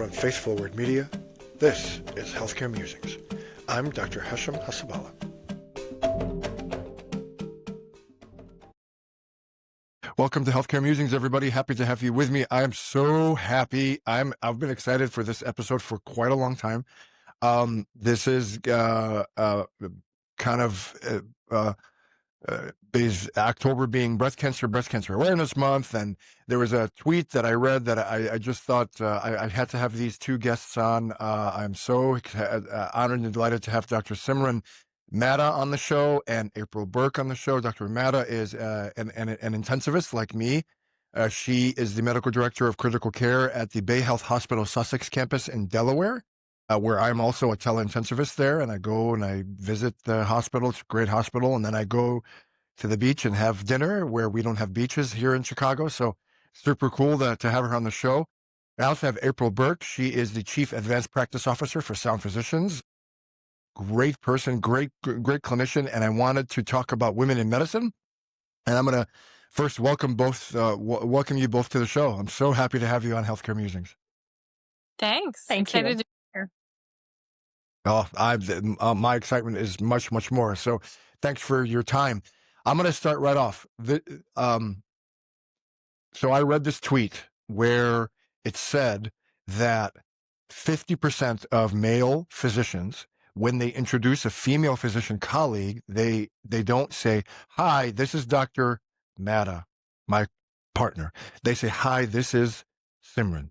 from Faith Forward Media, this is Healthcare Musings. I'm Dr. Hesham Hasabala. Welcome to Healthcare Musings, everybody. Happy to have you with me. I am so happy. I've been excited for this episode for quite a long time. This is is October being Breast Cancer Awareness Month, and there was a tweet that I read that I just thought I had to have these two guests on. I'm so honored and delighted to have Dr. Simran Matta on the show and April Burke on the show. Dr. Matta is an intensivist like me. She is the medical director of critical care at the Bay Health Hospital Sussex campus in Delaware, where I'm also a teleintensivist there, and I go and I visit the hospital. It's a great hospital, and then I go to the beach and have dinner where we don't have beaches here in Chicago. So super cool to have her on the show. I also have April Burke. She is the Chief Advanced Practice Officer for Sound Physicians. Great person, great clinician, and I wanted to talk about women in medicine. And I'm going to first welcome you both to the show. I'm so happy to have you on Healthcare Musings. Thanks. Thank Excited you. to be here. Oh, my excitement is much, much more. So thanks for your time. I'm going to start right off. So I read this tweet where it said that 50% of male physicians, when they introduce a female physician colleague, they don't say, "Hi, this is Dr. Matta, my partner." They say, "Hi, this is Simran."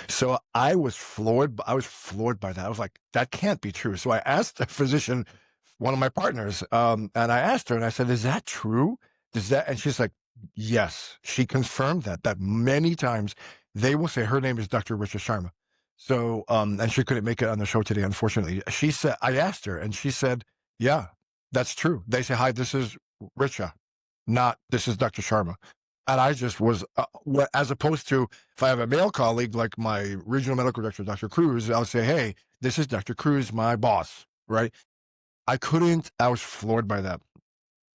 So I was floored by that. I was like, that can't be true. So I asked a physician, one of my partners, and I asked her, and I said, "Is that true? And she's like, yes. She confirmed that many times they will say her name is Dr. Richa Sharma. So, and she couldn't make it on the show today, unfortunately. She said, I asked her, and she said, yeah, that's true. They say, "Hi, this is Richa, not this is Dr. Sharma." And I just was, as opposed to if I have a male colleague like my regional medical director, Dr. Cruz, I'll say, "Hey, this is Dr. Cruz, my boss," right? I was floored by that.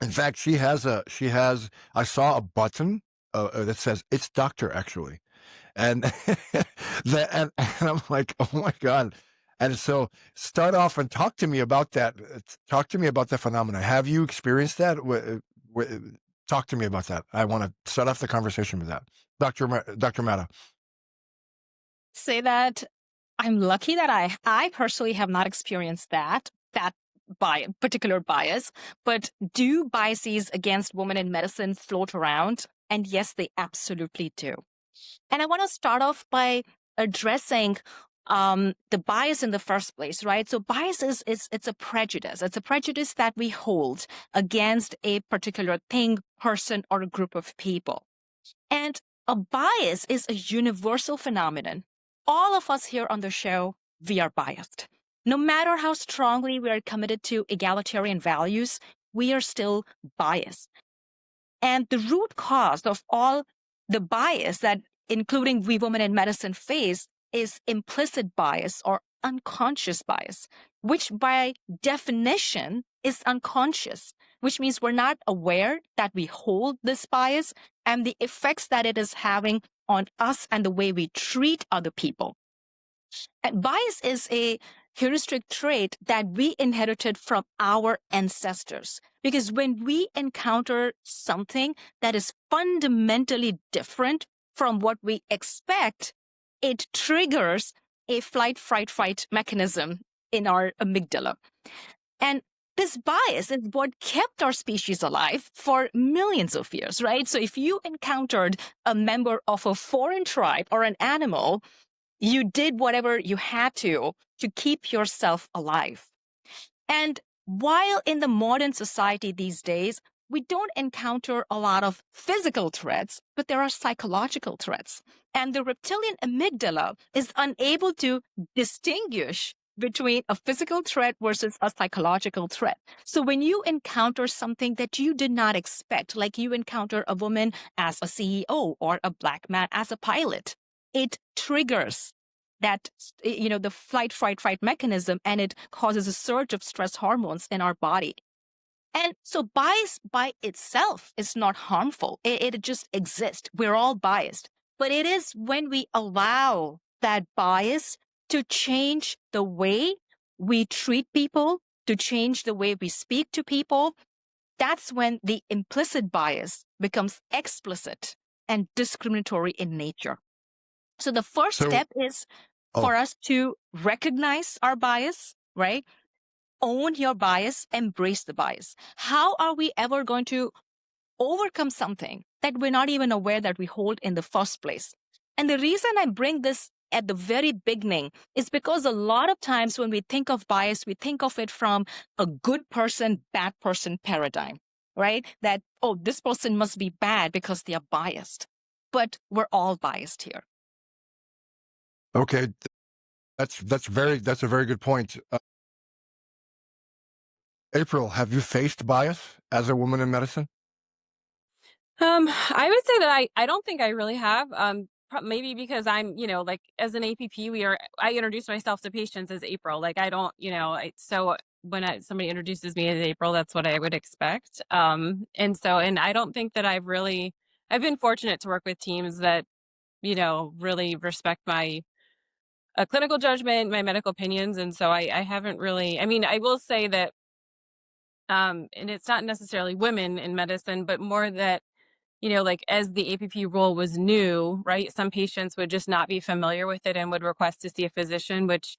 In fact, I saw a button that says, "It's doctor," actually. And, and I'm like, oh my God. And so start off and talk to me about that. Talk to me about that phenomenon. Have you experienced that? Talk to me about that. I want to start off the conversation with that. Dr. Matta. Say that I'm lucky that I personally have not experienced that particular bias, but do biases against women in medicine float around? And yes, they absolutely do. And I want to start off by addressing the bias in the first place, right? So bias it's a prejudice. It's a prejudice that we hold against a particular thing, person, or a group of people. And a bias is a universal phenomenon. All of us here on the show, we are biased. No matter how strongly we are committed to egalitarian values, we are still biased. And the root cause of all the bias that including we women in medicine face is implicit bias or unconscious bias, which by definition is unconscious, which means we're not aware that we hold this bias and the effects that it is having on us and the way we treat other people. And bias is a heuristic trait that we inherited from our ancestors. Because when we encounter something that is fundamentally different from what we expect, it triggers a flight, fright, fight mechanism in our amygdala. And this bias is what kept our species alive for millions of years, right? So if you encountered a member of a foreign tribe or an animal, you did whatever you had to keep yourself alive. And while in the modern society these days, we don't encounter a lot of physical threats, but there are psychological threats. And the reptilian amygdala is unable to distinguish between a physical threat versus a psychological threat. So when you encounter something that you did not expect, like you encounter a woman as a CEO or a black man as a pilot, it triggers that, the flight, fright, fight mechanism, and it causes a surge of stress hormones in our body. And so bias by itself is not harmful. It just exists. We're all biased. But it is when we allow that bias to change the way we treat people, to change the way we speak to people, that's when the implicit bias becomes explicit and discriminatory in nature. So the first So, step is oh, for us to recognize our bias, right? Own your bias, embrace the bias. How are we ever going to overcome something that we're not even aware that we hold in the first place? And the reason I bring this at the very beginning is because a lot of times when we think of bias, we think of it from a good person, bad person paradigm, right? That, oh, this person must be bad because they are biased. But we're all biased here. okay. That's a very good point. April, have you faced bias as a woman in medicine? I would say that I don't think I really have. Maybe because I'm, like as an APP, I introduce myself to patients as April. Like I don't, so when somebody introduces me as April, that's what I would expect. And I don't think that I've been fortunate to work with teams that, really respect my clinical judgment, my medical opinions. And so I haven't really, I mean, I will say that, and it's not necessarily women in medicine, but more that, like as the APP role was new, right? Some patients would just not be familiar with it and would request to see a physician, which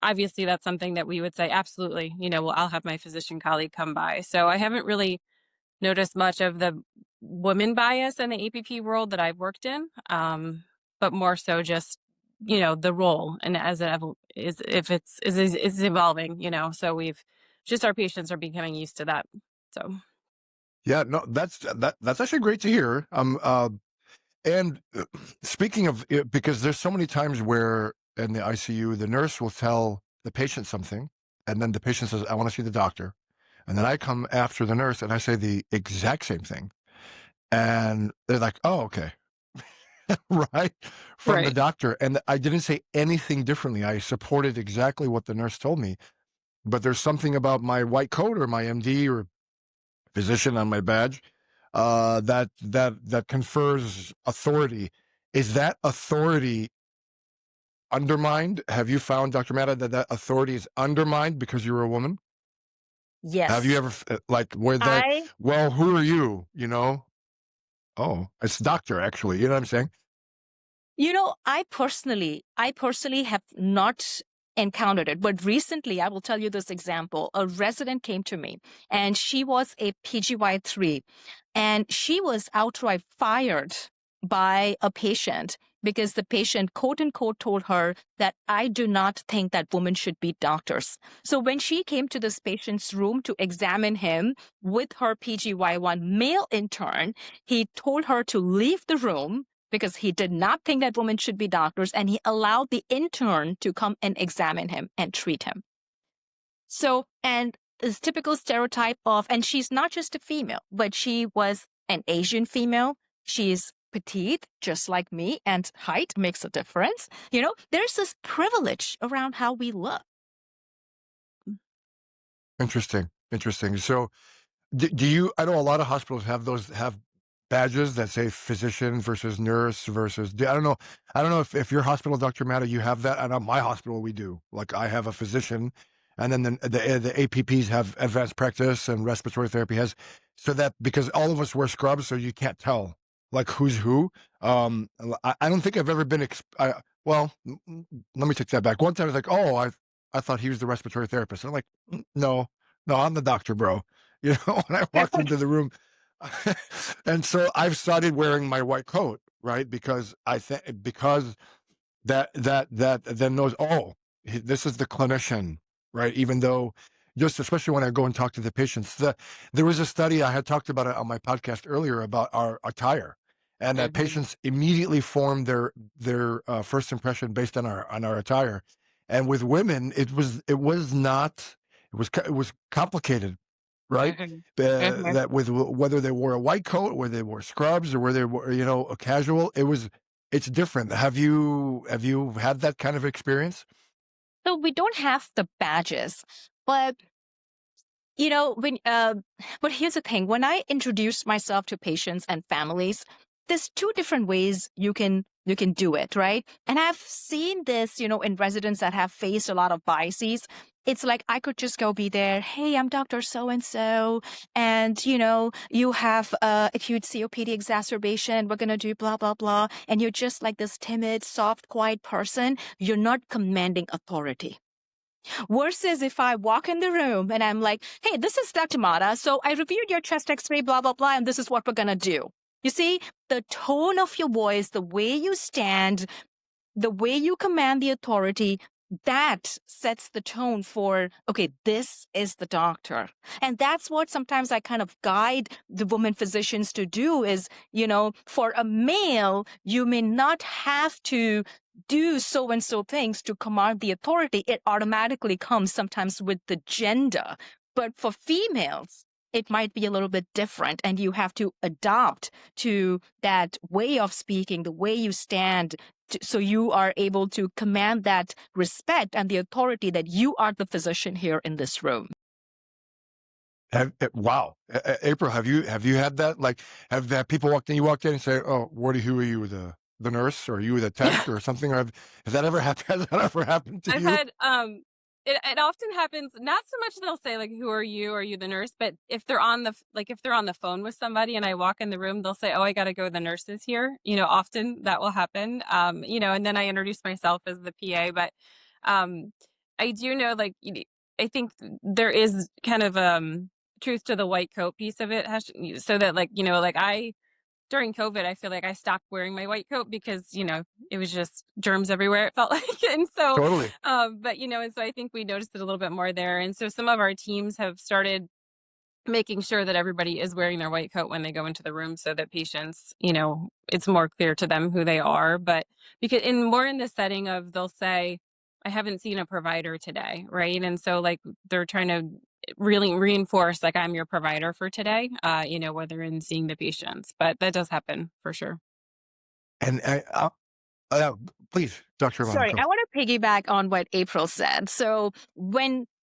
obviously that's something that we would say, absolutely, well, I'll have my physician colleague come by. So I haven't really noticed much of the women bias in the APP world that I've worked in, but more so just, the role and as it is, if is evolving, so our patients are becoming used to that. So. Yeah, no, that's actually great to hear. And speaking of, because there's so many times where in the ICU, the nurse will tell the patient something, and then the patient says, I want to see the doctor. And then I come after the nurse and I say the exact same thing. And they're like, oh, okay. Right. From the Right. doctor. And I didn't say anything differently. I supported exactly what the nurse told me. But there's something about my white coat or my MD or physician on my badge that confers authority. Is that authority undermined? Have you found, Dr. Matta, that authority is undermined because you're a woman? Yes. Have you ever like where they? Well, who are you? Oh, it's doctor actually. You know what I'm saying? I personally have not encountered it, but recently I will tell you this example. A resident came to me and she was a PGY3 and she was outright fired by a patient because the patient, quote unquote, told her that I do not think that women should be doctors. So when she came to this patient's room to examine him with her PGY1 male intern, he told her to leave the room because he did not think that women should be doctors, and he allowed the intern to come and examine him and treat him. So, and this typical stereotype of, and she's not just a female, but she was an Asian female. She's petite, just like me, and height makes a difference. There's this privilege around how we look. Interesting. So, do you? I know a lot of hospitals have badges that say physician versus nurse versus. I don't know. I don't know if your hospital, Dr. Matta, you have that. I know my hospital we do. Like I have a physician, and then the APPs have advanced practice and respiratory therapy has, so that because all of us wear scrubs, so you can't tell like who's who. I don't think I've ever been. Well, let me take that back. One time I was like, oh, I thought he was the respiratory therapist. And I'm like, no, I'm the doctor, bro. When I walked into the room. And so I've started wearing my white coat, right? Because I think because that then knows, oh, this is the clinician, right? Even though just especially when I go and talk to the patients, there was a study I had talked about it on my podcast earlier about our attire, and that patients immediately form their first impression based on our attire, and with women it was complicated, right? That with whether they wore a white coat, whether they wore scrubs, or whether they were, a casual, it's different. Have you had that kind of experience? So we don't have the badges, but but here's the thing. When I introduce myself to patients and families, there's two different ways you can do it, right? And I've seen this, in residents that have faced a lot of biases. It's like I could just go be there. Hey, I'm Dr. So and so, and you have acute COPD exacerbation. We're gonna do blah blah blah, and you're just like this timid, soft, quiet person. You're not commanding authority. Versus if I walk in the room and I'm like, hey, this is Dr. Matta. So I reviewed your chest x-ray, blah, blah, blah, and this is what we're going to do. You see, the tone of your voice, the way you stand, the way you command the authority, that sets the tone for, okay, this is the doctor. And that's what sometimes I kind of guide the women physicians to do is, for a male, you may not have to do so and so things to command the authority. It automatically comes sometimes with the gender. But for females, it might be a little bit different, and you have to adopt to that way of speaking, the way you stand, so you are able to command that respect and the authority that you are the physician here in this room. Wow, April, have you had that? Like, have people walked in? You walked in and say, "Oh, who are you? The nurse, or are you the tech, or something?" Or has that ever happened? Has that ever happened to I've you? had it often happens, not so much they'll say like, who are you? Are you the nurse? But if they're on the phone with somebody and I walk in the room, they'll say, oh, I gotta go, the nurse is here. Often that will happen. And then I introduce myself as the PA. But I do know, like, I think there is kind of truth to the white coat piece of it, so that, like, during COVID, I feel like I stopped wearing my white coat because, it was just germs everywhere, it felt like. And so, Totally. and so I think we noticed it a little bit more there. And so some of our teams have started making sure that everybody is wearing their white coat when they go into the room, so that patients, it's more clear to them who they are. But because in the setting of, they'll say, I haven't seen a provider today, right? And so, like, they're trying to really reinforce, like, I'm your provider for today, whether in seeing the patients. But that does happen for sure. And please, Dr. Sorry, Monaco. I want to piggyback on what April said. So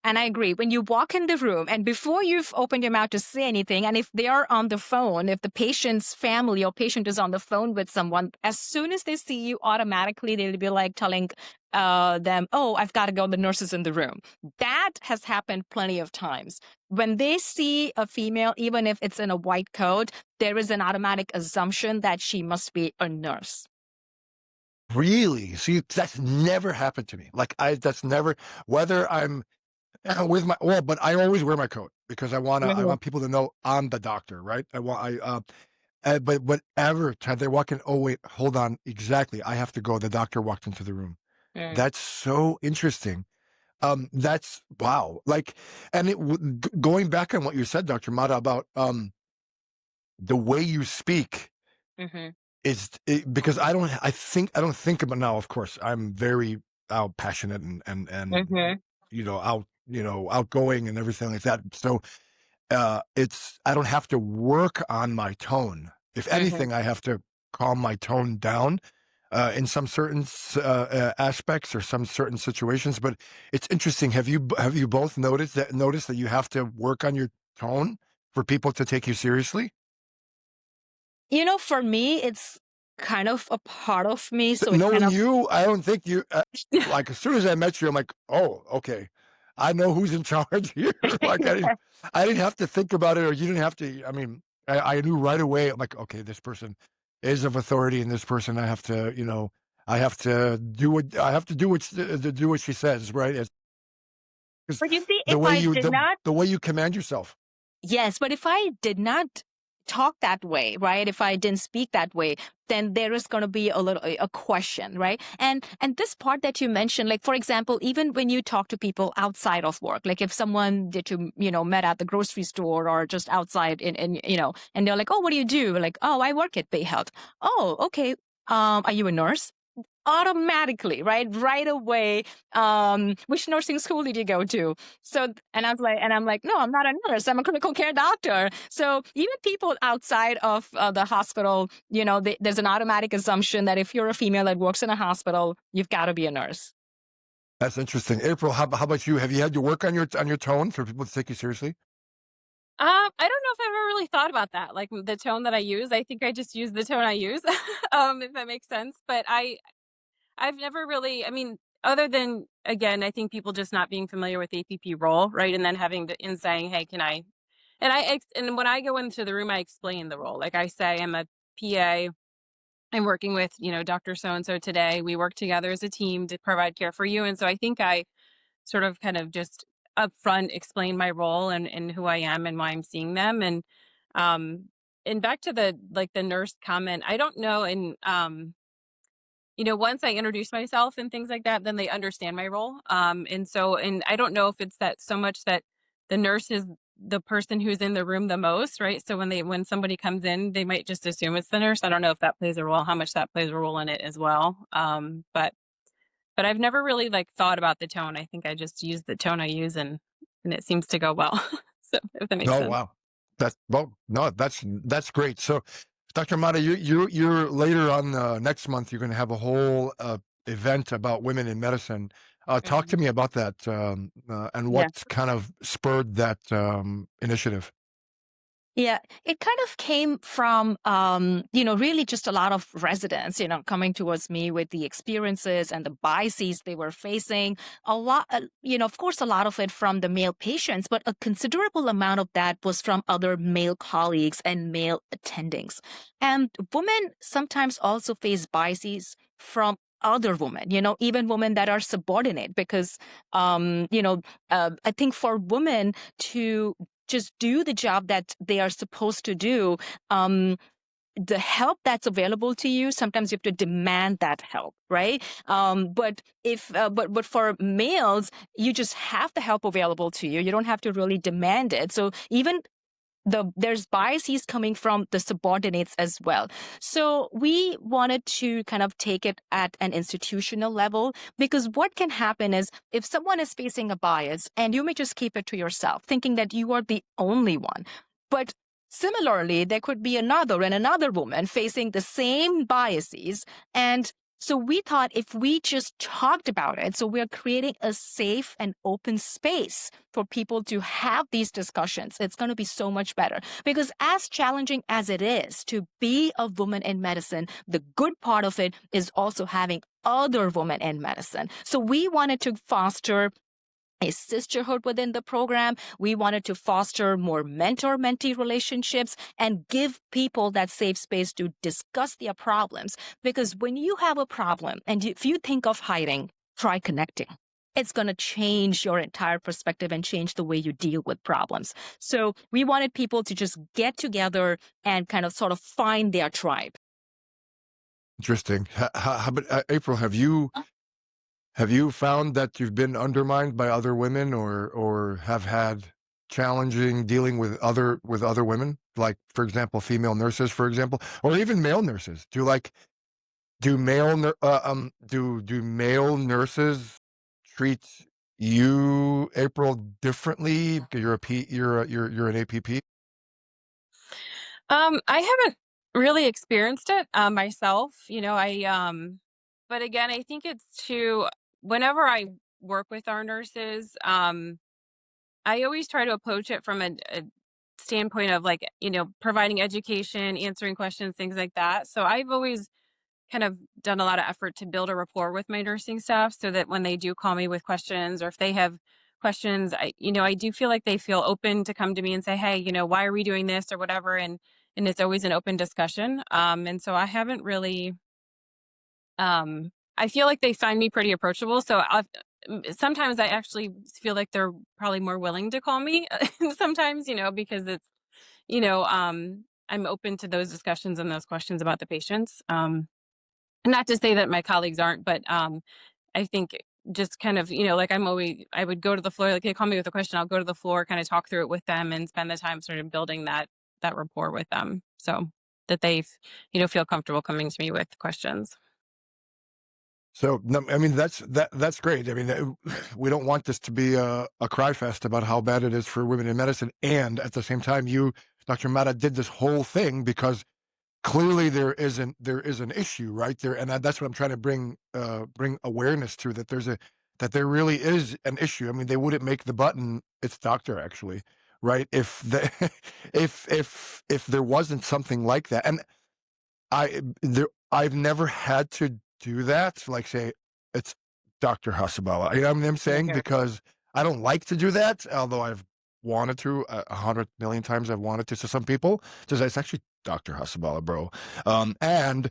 and I agree, when you walk in the room and before you've opened your mouth to say anything, and if they are on the phone, if the patient's family or patient is on the phone with someone, as soon as they see you, automatically they'll be like telling them, oh, I've got to go, the nurse is in the room. That has happened plenty of times. When they see a female, even if it's in a white coat, there is an automatic assumption that she must be a nurse. Really? See, that's never happened to me. Like, that's never, whether I'm with but I always wear my coat because I want people to know I'm the doctor, right? But whatever time they walk in, oh wait, hold on, exactly, I have to go. The doctor walked into the room. That's so interesting. That's wow. Like, and going back on what you said, Dr. Mata, about the way you speak. Mm-hmm. Because I don't think about, now, of course, I'm very passionate and outgoing and everything like that. So I don't have to work on my tone. If anything, I have to calm my tone down in some certain aspects or some certain situations. But it's interesting. Have you both noticed that you have to work on your tone for people to take you seriously? For me, it's kind of a part of me. So Knowing you, I don't think you, like, as soon as I met you, I'm like, oh, okay, I know who's in charge here. Like, I didn't have to think about it, or you didn't have to. I mean, I knew right away. I'm like, okay, this person is of authority, and this person, I have to, do what she says, right? Because But you see, the if way I did not, the way you command yourself. yes, but if I did not talk that way, right? If I didn't speak that way, then there is going to be a question, right? And this part that you mentioned, like, for example, even when you talk to people outside of work, like if someone that you met at the grocery store or just outside and they're like, oh, what do you do? Like, oh, I work at Bay Health. Oh, okay. Are you a nurse? Automatically, right away, which nursing school did you go to? So, and I'm like, no, I'm not a nurse, I'm a critical care doctor. So even people outside of the hospital, there's an automatic assumption that if you're a female that works in a hospital, you've got to be a nurse. That's interesting. April, how about you? Have you had to work on your tone for people to take you seriously? I don't know if I've ever really thought about that, like, the tone that I use. I think I just use the tone I use, if that makes sense, but I've never really, I mean, other than, again, I think people just not being familiar with the APP role, right? And then having to in saying, "Hey, can I," and when I go into the room, I explain the role. Like I say, I'm a PA. I'm working with, Dr. So and so today. We work together as a team to provide care for you. And so I think I sort of kind of just upfront explain my role and who I am and why I'm seeing them. Um and back to the like the nurse comment, I don't know. And once I introduce myself and things like that, then they understand my role. And I don't know if it's that so much that the nurse is the person who's in the room the most, right? So when somebody comes in, they might just assume it's the nurse. I don't know if that plays a role, how much that plays a role in it as well. But I've never really like thought about the tone. I think I just use the tone I use, and it seems to go well. So if that makes Oh sense. wow, that's well, no, that's great. So, Dr. Mata, you're later on next month. You're going to have a whole event about women in medicine. Talk to Mhm. me about that and Yeah. what kind of spurred that initiative. Yeah, it kind of came from, really just a lot of residents, coming towards me with the experiences and the biases they were facing. A lot, of course, a lot of it from the male patients, but a considerable amount of that was from other male colleagues and male attendings. And women sometimes also face biases from other women, even women that are subordinate, because, I think for women to just do the job that they are supposed to do, um, the help that's available to you, sometimes you have to demand that help, right? But if but for males, you just have the help available to you. You don't have to really demand it. So even there's biases coming from the subordinates as well. So we wanted to kind of take it at an institutional level, because what can happen is if someone is facing a bias and you may just keep it to yourself thinking that you are the only one, but similarly there could be another woman facing the same biases. And so we thought if we just talked about it, so we're creating a safe and open space for people to have these discussions, it's going to be so much better. Because as challenging as it is to be a woman in medicine, the good part of it is also having other women in medicine. So we wanted to foster a sisterhood within the program. We wanted to foster more mentor mentee relationships and give people that safe space to discuss their problems. Because when you have a problem and if you think of hiding, try connecting. It's going to change your entire perspective and change the way you deal with problems. So we wanted people to just get together and kind of sort of find their tribe. Interesting. But April, have you found that you've been undermined by other women, or have had challenging dealing with other women, like for example, female nurses, for example, or even male nurses? Do male nurses treat you, April, differently because you're an APP? I haven't really experienced it myself. But again, I think it's to whenever I work with our nurses, I always try to approach it from a standpoint of like, providing education, answering questions, things like that. So I've always kind of done a lot of effort to build a rapport with my nursing staff so that when they do call me with questions, or if they have questions, I do feel like they feel open to come to me and say, "Hey, why are we doing this?" or whatever. And it's always an open discussion. And so I haven't really, I feel like they find me pretty approachable. So sometimes I actually feel like they're probably more willing to call me sometimes, because it's, I'm open to those discussions and those questions about the patients. Not to say that my colleagues aren't, but I think just kind of, like I would go to the floor, like they call me with a question, I'll go to the floor, kind of talk through it with them and spend the time sort of building that rapport with them so that they, feel comfortable coming to me with questions. So, no, I mean, that's great. I mean, we don't want this to be a cry fest about how bad it is for women in medicine. And at the same time, you, Dr. Mata, did this whole thing because clearly there is an issue right there, and that's what I'm trying to bring awareness to, that there really is an issue. I mean, they wouldn't make the button. It's doctor, actually. right? If the if there wasn't something like that, and I've never had to do that, like say it's Dr. Hasabala. You know what I'm Same saying? here. Because I don't like to do that, although I've wanted to 100 million times. I've wanted to. So some people just it's actually Dr. Hasabala, bro. And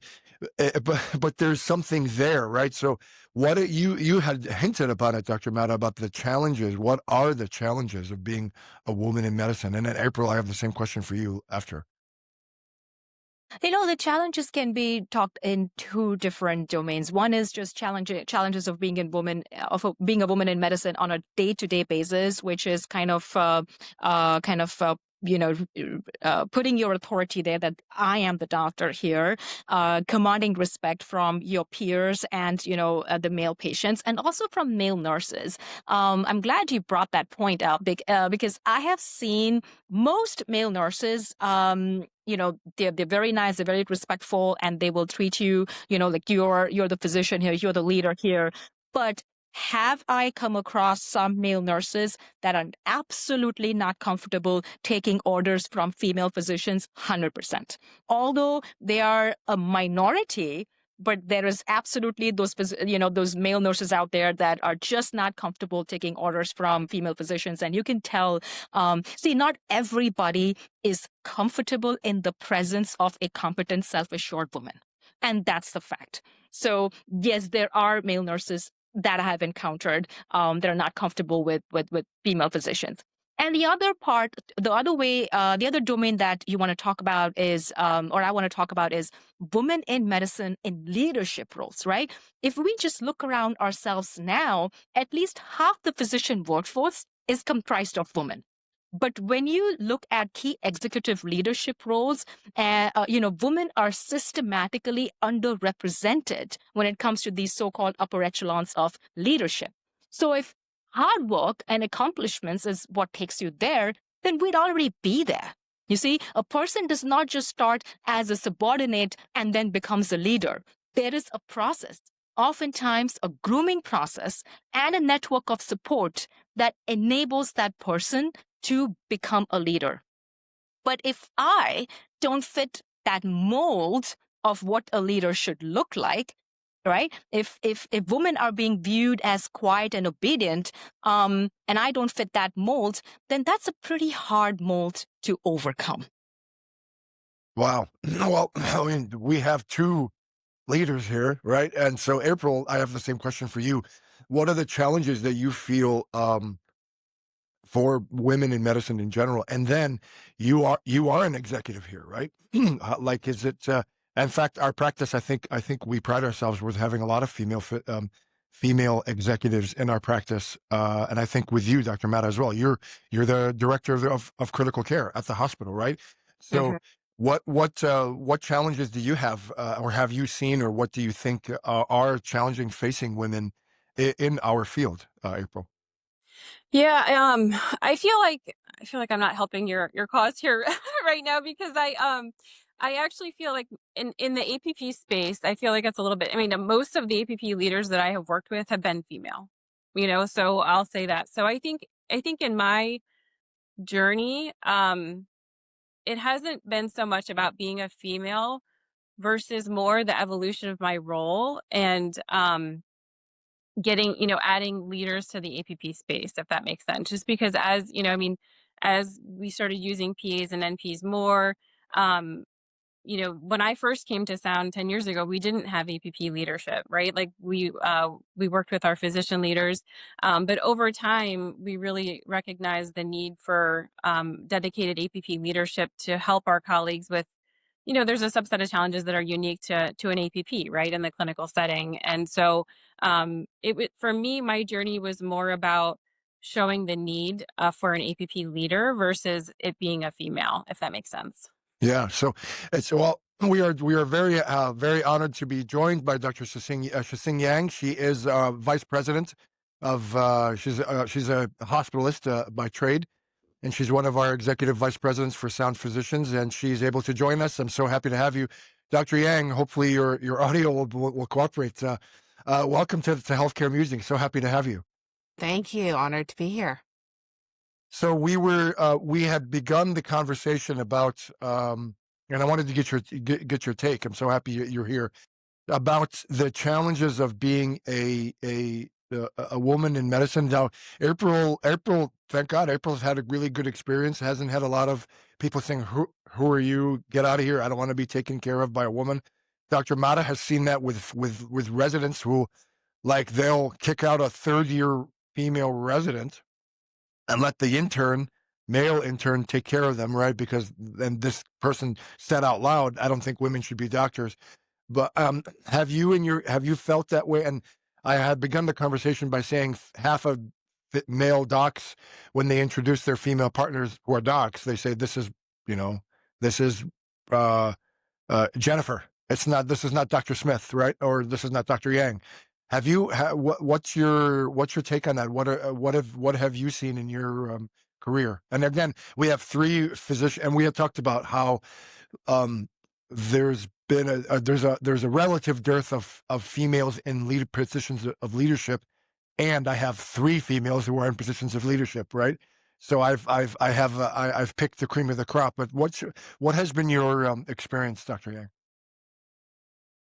but there's something there, right? So you had hinted about it, Dr. Matta, about the challenges. What are the challenges of being a woman in medicine? And then April, I have the same question for you after. The challenges can be talked in two different domains. One is just challenges of being being a woman in medicine on a day-to-day basis, which is kind of putting your authority there that I am the doctor here, commanding respect from your peers and the male patients, and also from male nurses. I'm glad you brought that point up because I have seen most male nurses. They're very nice, they're very respectful, and they will treat you, like you're the physician here, you're the leader here. But have I come across some male nurses that are absolutely not comfortable taking orders from female physicians? 100%. Although they are a minority, but there is absolutely those male nurses out there that are just not comfortable taking orders from female physicians. And you can tell, not everybody is comfortable in the presence of a competent, self-assured woman. And that's the fact. So yes, there are male nurses that I have encountered that are not comfortable with female physicians. And the other domain that you want to talk about is, or I want to talk about is women in medicine in leadership roles, right? If we just look around ourselves now, at least half the physician workforce is comprised of women. But when you look at key executive leadership roles, women are systematically underrepresented when it comes to these so-called upper echelons of leadership. So if hard work and accomplishments is what takes you there, then we'd already be there. You see, a person does not just start as a subordinate and then becomes a leader. There is a process, oftentimes a grooming process and a network of support that enables that person to become a leader. But if I don't fit that mold of what a leader should look like, right? If women are being viewed as quiet and obedient, and I don't fit that mold, then that's a pretty hard mold to overcome. Wow. Well, I mean, we have two leaders here, right? And so, April, I have the same question for you. What are the challenges that you feel for women in medicine in general? And then you are an executive here, right? Like, is it? In fact, our practice, I think we pride ourselves with having a lot of female executives in our practice, and I think with you, Dr. Matta, as well. You're the director of critical care at the hospital, right? So, what challenges do you have, or have you seen, or what do you think are challenging facing women in our field, April? Yeah, I feel like I'm not helping your cause here right now because I actually feel like in the APP space, I feel like it's a little bit. I mean, most of the APP leaders that I have worked with have been female, so I'll say that. So I think in my journey, it hasn't been so much about being a female versus more the evolution of my role and getting, adding leaders to the APP space, if that makes sense. Just because as we started using PAs and NPs more, when I first came to Sound 10 years ago, we didn't have APP leadership, right? Like we worked with our physician leaders, but over time, we really recognized the need for dedicated APP leadership to help our colleagues with there's a subset of challenges that are unique to an APP, right, in the clinical setting. And so for me, my journey was more about showing the need for an APP leader versus it being a female, if that makes sense. Yeah. So it's well, we are very honored to be joined by Dr. Chia-Shing Yang. She is vice president of she's a hospitalist by trade, and she's one of our executive vice presidents for Sound Physicians, and she's able to join us. I'm so happy to have you, Dr. Yang. Hopefully your audio will cooperate. Welcome to Healthcare Musing. So happy to have you. Thank you. Honored to be here. So we had begun the conversation about, and I wanted to get your take. I'm so happy you're here, about the challenges of being a woman in medicine. Now, April, thank God, April's had a really good experience. Hasn't had a lot of people saying, "Who are you? Get out of here! I don't want to be taken care of by a woman." Dr. Matta has seen that with residents who, like, they'll kick out a third-year female resident and let the male intern, take care of them, right? Because then this person said out loud, "I don't think women should be doctors." But have you felt that way? And I had begun the conversation by saying half of male docs, when they introduce their female partners who are docs, they say, "This is, you know, this is uh, Jennifer. This is not Dr. Smith, right? Or this is not Dr. Yang." Have you? What's your take on that? What have you seen in your career? And again, we have 3 physicians, and we have talked about how there's been there's a relative dearth of females in positions of leadership, and I have 3 females who are in positions of leadership, right? So I've picked the cream of the crop. But what has been your experience, Dr.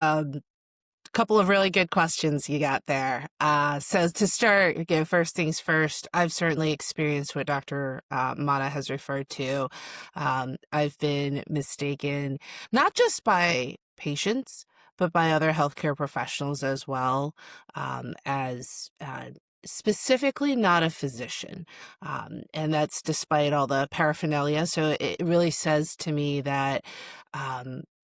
Yang? Couple of really good questions you got there. So to start, again, first things first, I've certainly experienced what Dr. Matta has referred to. I've been mistaken not just by patients, but by other healthcare professionals as well, as specifically not a physician. And that's despite all the paraphernalia. So it really says to me that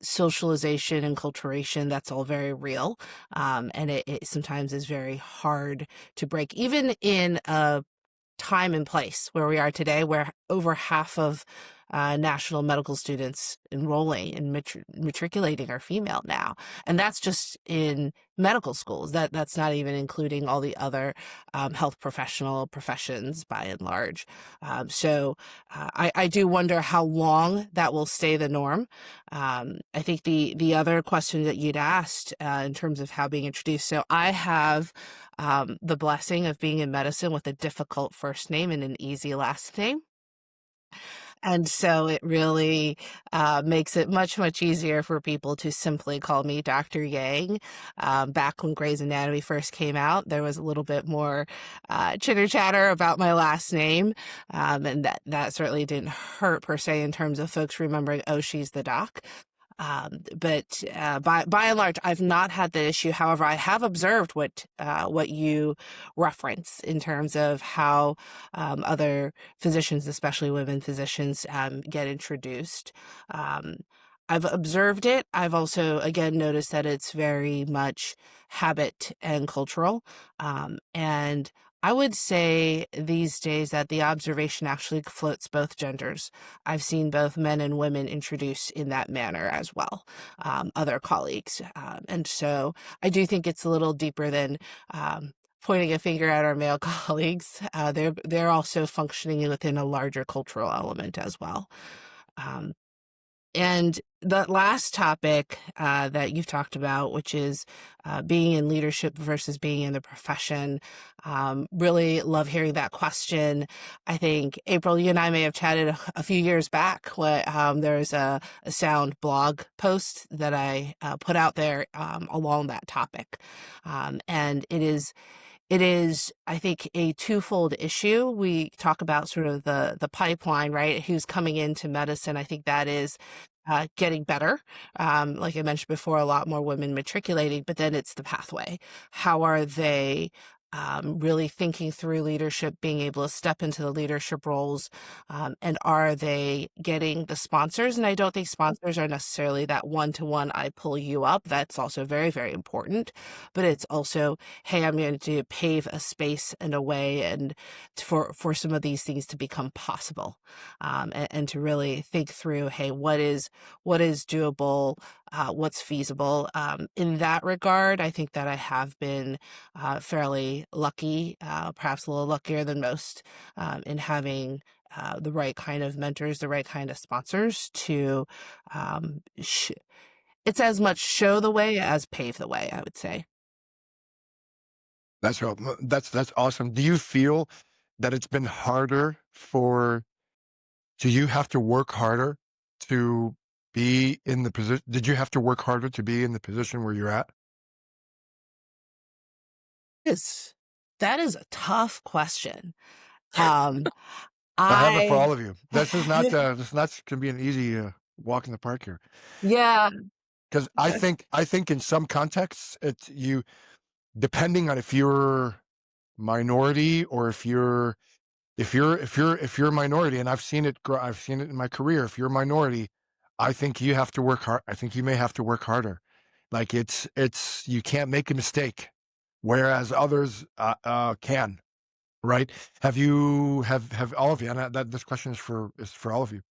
socialization and culturation, that's all very real. And it sometimes is very hard to break, even in a time and place where we are today, where over half of national medical students enrolling and matriculating are female now. And that's just in medical schools. That's not even including all the other health professions by and large. So I do wonder how long that will stay the norm. I think the other question that you'd asked in terms of how being introduced. So I have the blessing of being in medicine with a difficult first name and an easy last name. And so it really makes it much, much easier for people to simply call me Dr. Yang. Back when Grey's Anatomy first came out, there was a little bit more chitter chatter about my last name. And that certainly didn't hurt per se in terms of folks remembering, oh, she's the doc. But by and large, I've not had the issue. However, I have observed what you reference in terms of how other physicians, especially women physicians, get introduced. I've observed it. I've also, again, noticed that it's very much habit and cultural. And I would say these days that the observation actually floats both genders. I've seen both men and women introduced in that manner as well, other colleagues. And so I do think it's a little deeper than pointing a finger at our male colleagues. They're also functioning within a larger cultural element as well. And the last topic that you've talked about, which is being in leadership versus being in the profession, really love hearing that question. I think, April, you and I may have chatted a few years back. There's a sound blog post that I put out there along that topic. And it is, I think, a twofold issue. We talk about sort of the pipeline, right? Who's coming into medicine. I think that is getting better. Like I mentioned before, a lot more women matriculating, but then it's the pathway. How are they really thinking through leadership, being able to step into the leadership roles, and are they getting the sponsors? And I don't think sponsors are necessarily that one-to-one, I pull you up. That's also very, very important. But it's also, hey, I'm going to pave a space and a way and for some of these things to become possible, and to really think through, hey, what is doable, what's feasible. In that regard, I think that I have been fairly lucky, perhaps a little luckier than most, in having the right kind of mentors, the right kind of sponsors to, it's as much show the way as pave the way, I would say. That's awesome. Do you feel that it's been harder for, do you have to work harder to be in the position? Did you have to work harder to be in the position where you're at? That is a tough question. Um, I have it for I all of you. This is not, this is not going to be an easy walk in the park here. yeah. Because I think in some contexts, it's you, depending on if you're minority or if you're a minority, and I've seen it in my career. If you're a minority, I think you have to work hard. I think you may have to work harder. Like it's you can't make a mistake, whereas others can. Right? Have all of you? And that this question is for all of you.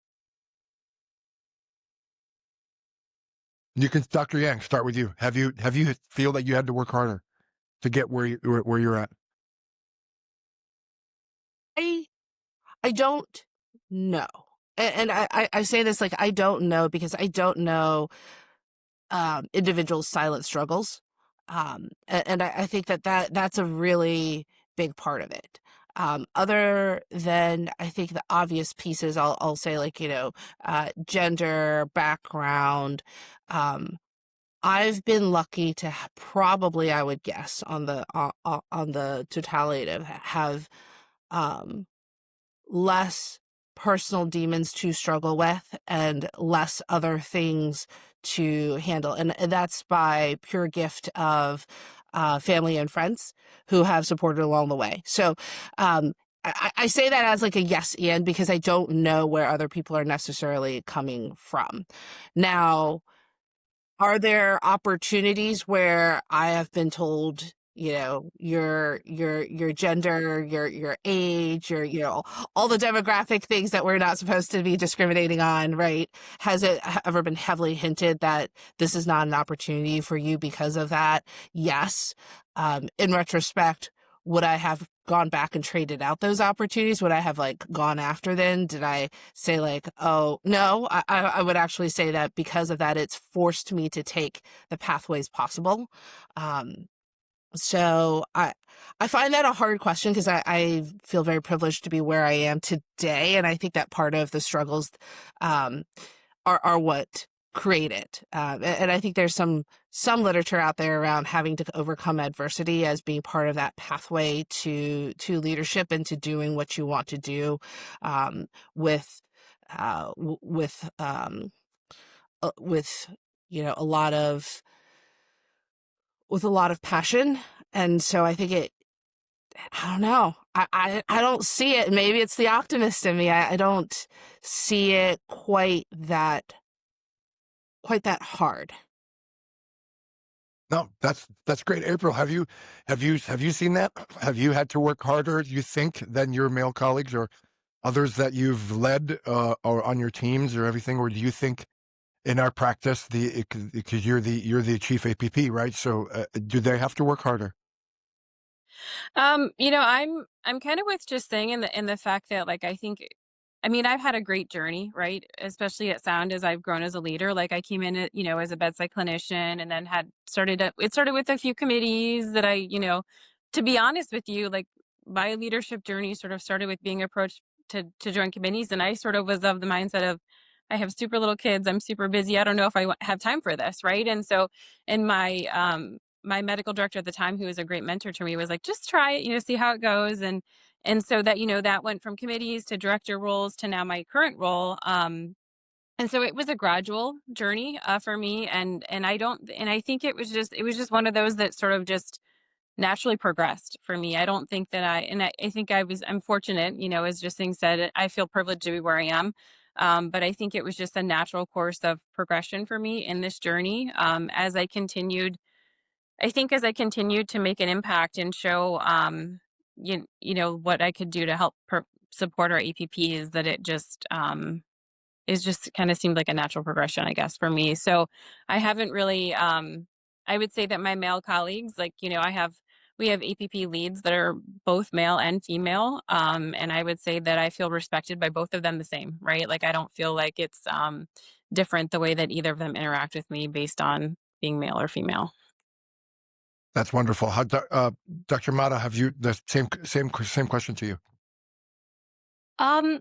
You can, Dr. Yang, start with you. Have you feel that you had to work harder to get where you're at? I don't know. And I say this like I don't know because I don't know individuals' silent struggles. And I think that's a really big part of it. Other than I think the obvious pieces, I'll say like, gender, background. I've been lucky to probably, I would guess, on the totality of have um, less personal demons to struggle with and less other things to handle. And that's by pure gift of family and friends who have supported along the way. So I say that as like a yes and because I don't know where other people are necessarily coming from. Now, are there opportunities where I have been told, your gender, your age, all the demographic things that we're not supposed to be discriminating on, right? Has it ever been heavily hinted that this is not an opportunity for you because of that? Yes. In retrospect, would I have gone back and traded out those opportunities? Would I have like gone after them? Did I say like, oh no, I would actually say that because of that, it's forced me to take the pathways possible. So I find that a hard question because I feel very privileged to be where I am today. And I think that part of the struggles um, are what create it. And I think there's some literature out there around having to overcome adversity as being part of that pathway to leadership and to doing what you want to do with a lot of passion. And so I think I don't know. I don't see it. Maybe it's the optimist in me. I don't see it quite that hard. No, that's great. April, have you seen that? Have you had to work harder, you think, than your male colleagues or others that you've led or on your teams or everything? Or do you think in our practice, because you're the chief APP, right? So do they have to work harder? I'm kind of with just saying in the fact that like I mean, I've had a great journey, right? Especially at Sound as I've grown as a leader. Like I came in as a bedside clinician and then it started with a few committees that to be honest with you, like my leadership journey sort of started with being approached to join committees. And I sort of was of the mindset of, I have super little kids. I'm super busy. I don't know if I have time for this. Right. And so in my medical director at the time, who was a great mentor to me, was like, just try it, see how it goes. And so that, that went from committees to director roles to now my current role. And so it was a gradual journey for me. And I think it was just one of those that sort of just naturally progressed for me. I don't think that I think I'm fortunate, as just things said, I feel privileged to be where I am. But I think it was just a natural course of progression for me in this journey. As I continued to make an impact and show, what I could do to help support our APPs, that it just kind of seemed like a natural progression, I guess, for me. So I haven't really, I would say that my male colleagues, like, we have APP leads that are both male and female. And I would say that I feel respected by both of them the same, right? Like, I don't feel like it's different the way that either of them interact with me based on being male or female. That's wonderful. Dr. Matta, have you the same question to you? Um,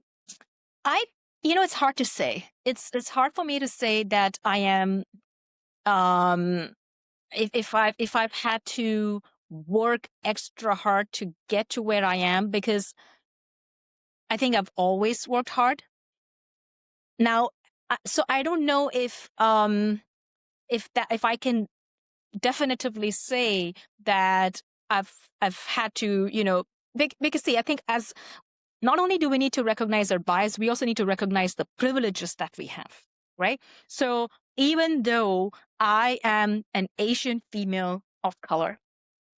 I, it's hard to say. It's hard for me to say that I am, um, if I've had to work extra hard to get to where I am, because I think I've always worked hard. Now, so I don't know if I can definitively say that I've had to, because see, I think as not only do we need to recognize our bias, we also need to recognize the privileges that we have, right? So even though I am an Asian female of color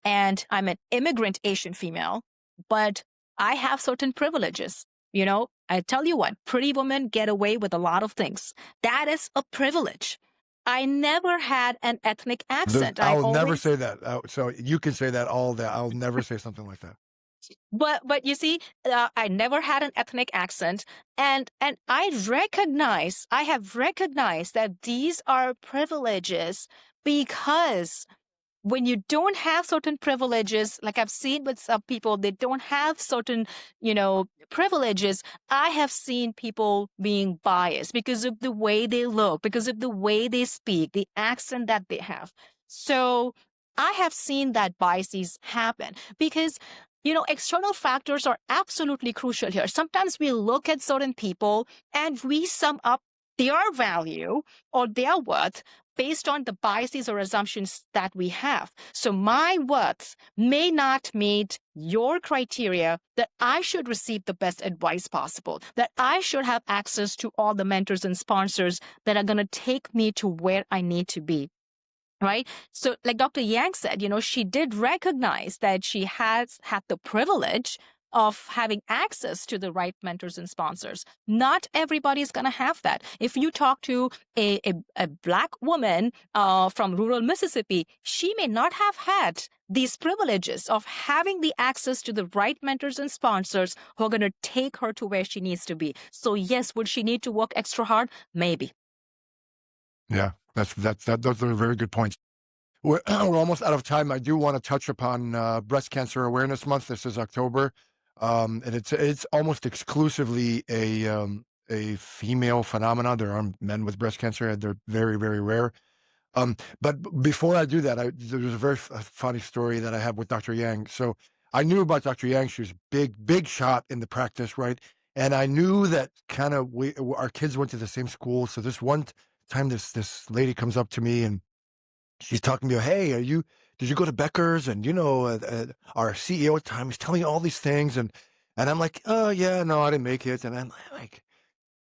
and I'm an immigrant Asian female, but I have certain privileges. I tell you what, pretty women get away with a lot of things. That is a privilege. I never had an ethnic accent. I'll never say that. So you can say that all day. I'll never say something like that. But you see, I never had an ethnic accent, and I have recognized that these are privileges, because when you don't have certain privileges, like I've seen with some people, they don't have certain, privileges. I have seen people being biased because of the way they look, because of the way they speak, the accent that they have. So I have seen that biases happen because, external factors are absolutely crucial here. Sometimes we look at certain people and we sum up their value or their worth based on the biases or assumptions that we have. So my worth may not meet your criteria that I should receive the best advice possible, that I should have access to all the mentors and sponsors that are going to take me to where I need to be. Right. So like Dr. Yang said, she did recognize that she has had the privilege of having access to the right mentors and sponsors. Not everybody's going to have that. If you talk to a Black woman from rural Mississippi, she may not have had these privileges of having the access to the right mentors and sponsors who are going to take her to where she needs to be. So yes, would she need to work extra hard? Maybe. Yeah, those are very good points. We're almost out of time. I do want to touch upon Breast Cancer Awareness Month. This is October, and it's almost exclusively a female phenomenon. There are men with breast cancer, and they're very, very rare. But before I do that, there was a very funny story that I have with Dr. Yang. So I knew about Dr. Yang. She was big shot in the practice, right? And I knew that kind of our kids went to the same school. So this one time, this lady comes up to me and she's talking to me. Hey, did you go to Becker's? And our CEO at the time is telling you all these things, and I'm like, oh yeah, no, I didn't make it. And I'm like,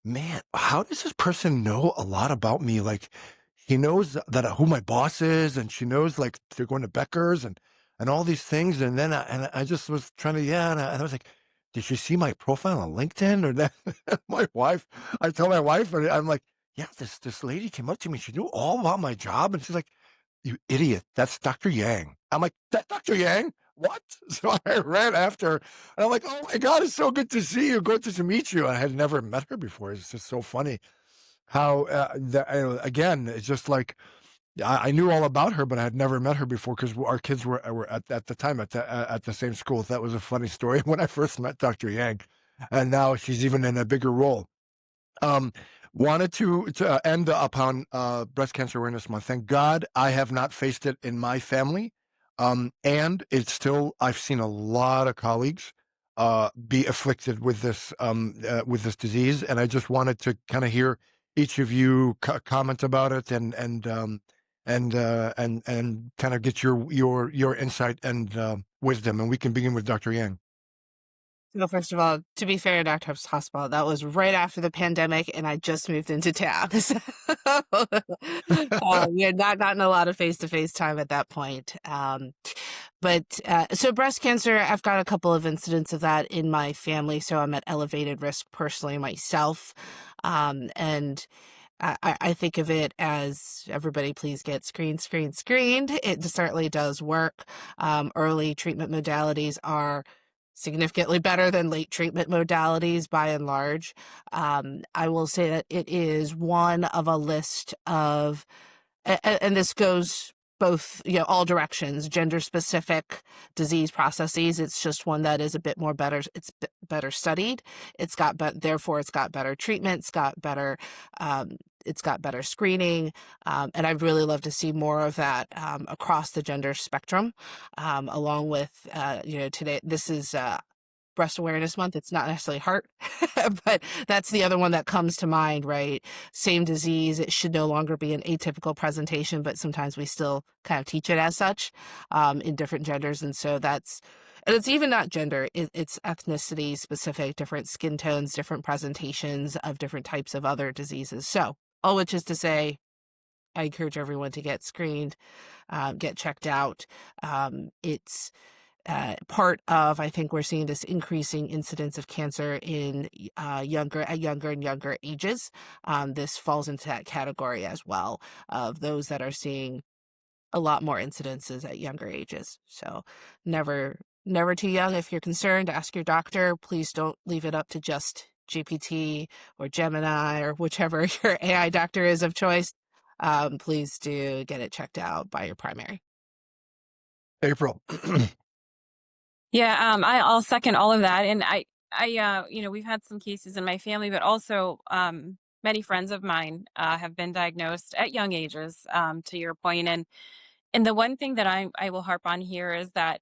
man, how does this person know a lot about me? Like, he knows that who my boss is, and she knows like they're going to Becker's and all these things. And then I just was trying to, and I was like, did she see my profile on LinkedIn or that? I tell my wife, and I'm like, yeah, this lady came up to me. She knew all about my job, and she's like, you idiot, that's Dr. Yang. I'm like, that Dr. Yang? What? So I ran after her, and I'm like, oh my God, it's so good to see you. Good to meet you. I had never met her before. It's just so funny how, again, it's just like, I knew all about her, but I had never met her before because our kids were at the time at the same school. That was a funny story when I first met Dr. Yang, and now she's even in a bigger role. Wanted to end upon Breast Cancer Awareness Month. Thank God I have not faced it in my family. And it's still, I've seen a lot of colleagues be afflicted with this disease. And I just wanted to kind of hear each of you comment about it and kind of get your insight and wisdom. And we can begin with Dr. Yang. So first of all, to be fair, Dr. Hospital, that was right after the pandemic, and I just moved into town. So, we had not gotten a lot of face-to-face time at that point. So breast cancer, I've got a couple of incidents of that in my family, so I'm at elevated risk personally myself. And I think of it as everybody please get screened. It certainly does work. Early treatment modalities are significantly better than late treatment modalities by and large. I will say that it is one of a list of, and this goes both, all directions, gender specific disease processes. It's just one that is a bit more better. It's better studied. Therefore it's got better treatment. It's got better screening. And I'd really love to see more of that across the gender spectrum, along with, today, this is Breast Awareness Month. It's not necessarily heart, but that's the other one that comes to mind, right? Same disease. It should no longer be an atypical presentation, but sometimes we still kind of teach it as such in different genders. And so and it's even not gender, it's ethnicity specific, different skin tones, different presentations of different types of other diseases. So all which is to say, I encourage everyone to get screened, get checked out. It's part of, I think we're seeing this increasing incidence of cancer in younger and younger ages. This falls into that category as well, of those that are seeing a lot more incidences at younger ages. So never too young. If you're concerned, ask your doctor. Please don't leave it up to just GPT or Gemini or whichever your AI doctor is of choice. Please do get it checked out by your primary. April. Yeah, I'll second all of that. And we've had some cases in my family, but also many friends of mine have been diagnosed at young ages, to your point. And the one thing that I will harp on here is that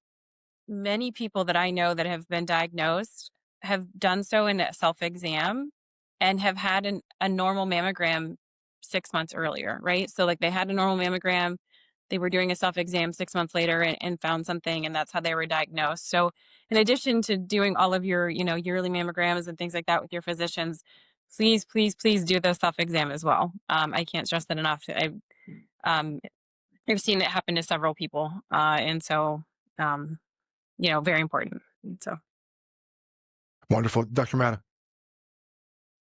many people that I know that have been diagnosed have done so in a self-exam and have had a normal mammogram 6 months earlier, right? So like they had a normal mammogram, they were doing a self-exam 6 months later and found something, and that's how they were diagnosed. So in addition to doing all of your, yearly mammograms and things like that with your physicians, please, please, please do the self-exam as well. I can't stress that enough. I've seen it happen to several people. And so, very important. So. Wonderful. Dr. Matta.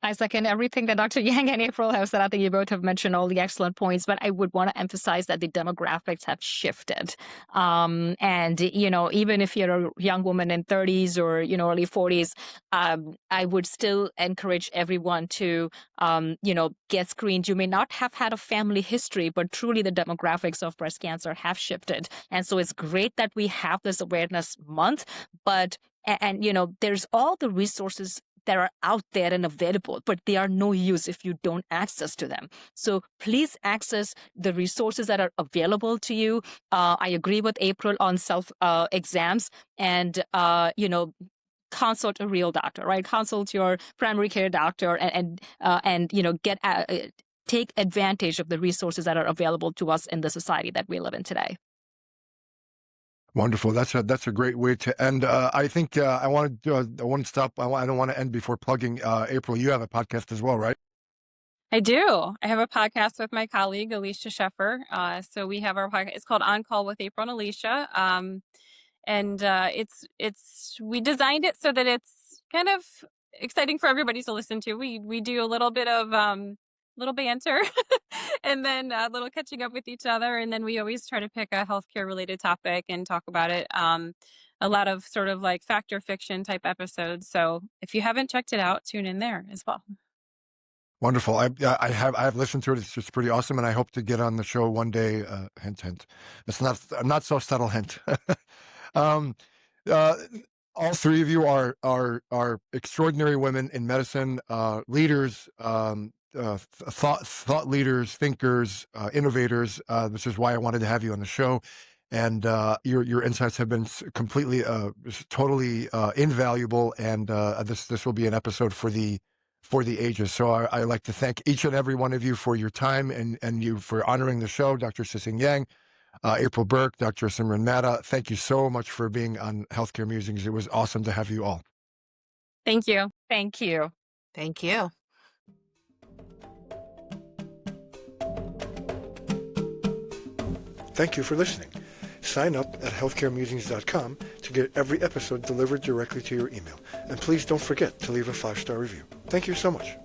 I second everything that Dr. Yang and April have said. I think you both have mentioned all the excellent points, but I would want to emphasize that the demographics have shifted. And, even if you're a young woman in 30s or, early 40s, I would still encourage everyone to, get screened. You may not have had a family history, but truly the demographics of breast cancer have shifted. And so it's great that we have this awareness month, but, there's all the resources that are out there and available, but they are no use if you don't access to them. So please access the resources that are available to you. I agree with April on self exams and, consult a real doctor, right? Consult your primary care doctor and take advantage of the resources that are available to us in the society that we live in today. Wonderful. That's a great way to end. I think I want to stop. I don't want to end before plugging. April, you have a podcast as well, right? I do. I have a podcast with my colleague, Alicia Sheffer. So we have our podcast. It's called On Call with April and Alicia. And we designed it so that it's kind of exciting for everybody to listen to. We do a little bit of little banter and then a little catching up with each other. And then we always try to pick a healthcare related topic and talk about it. A lot of sort of like fact or fiction type episodes. So if you haven't checked it out, tune in there as well. Wonderful. I have listened to it. It's just pretty awesome, and I hope to get on the show one day. Hint, hint. It's not so subtle hint. All three of you are extraordinary women in medicine, leaders, thought leaders, thinkers, innovators. This is why I wanted to have you on the show, and your insights have been completely, totally invaluable. And this will be an episode for the ages. So I like to thank each and every one of you for your time and you for honoring the show, Dr. Chia-Shing Yang, April Burke, Dr. Simran Matta. Thank you so much for being on Healthcare Musings. It was awesome to have you all. Thank you. Thank you. Thank you. Thank you for listening. Sign up at healthcaremusings.com to get every episode delivered directly to your email. And please don't forget to leave a 5-star review. Thank you so much.